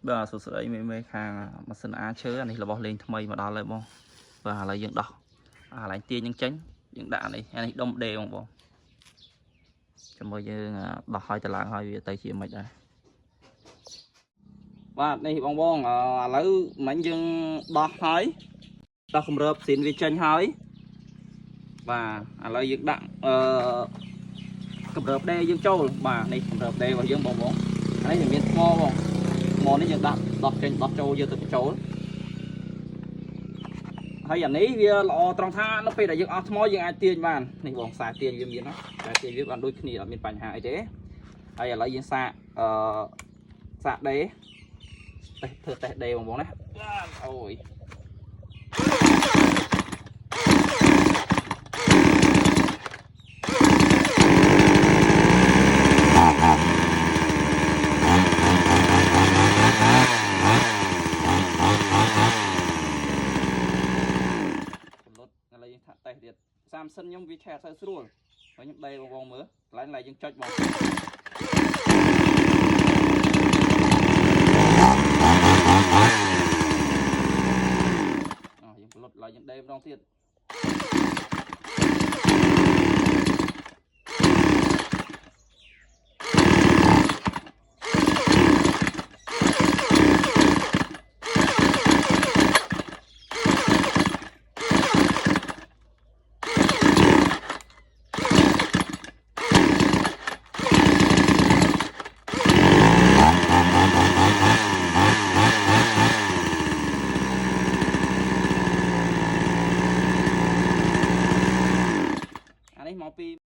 បាទសួស្តីមេខាងម៉ាស៊ីនអាឈើអានេះរបស់លេងថ្មីមកដល់ហើយបងបាទឥឡូវយើងដោះអាឡែងទាញនឹងចេញយើងដាក់នេះអានេះដុំដេបងចាំមើលយើងដោះឲ្យទៅឡើងឲ្យវាទៅជាមិនដែរបាទនេះបងឥឡូវមិញយើងដោះហើយដោះគម្របស៊ីនវាចេញហើយបាទឥឡូវយើងដាក់គម្របដេយើងចូលបាទនេះគម្របដេរបស់យើងបងអានេះវាមានថ្មបងថ្មនេះយើងដាក់ដោះចេញដោះចូលយកទៅបញ្ចូលហើយអានេះវាល្អត្រង់ថានៅពេលដែលយើងអស់ថ្មយើងអាចទាញបាននេះបងខ្សែទាញវាមានណាខ្សែទាញវាបានដូចគ្នាអត់មានបញ្ហាអីទេហើយឥឡូវយើងសាកសាកដេធ្វើតេស្តដេបងណាអូយតេស្តទៀតសាមសិនខ្ញុំវាឆេះទៅស្រួលហើយខ្ញុំដេបងមើលកន្លែងយើងចុចបងយើងផ្លុតឡើយយើងដេម្ដងទៀត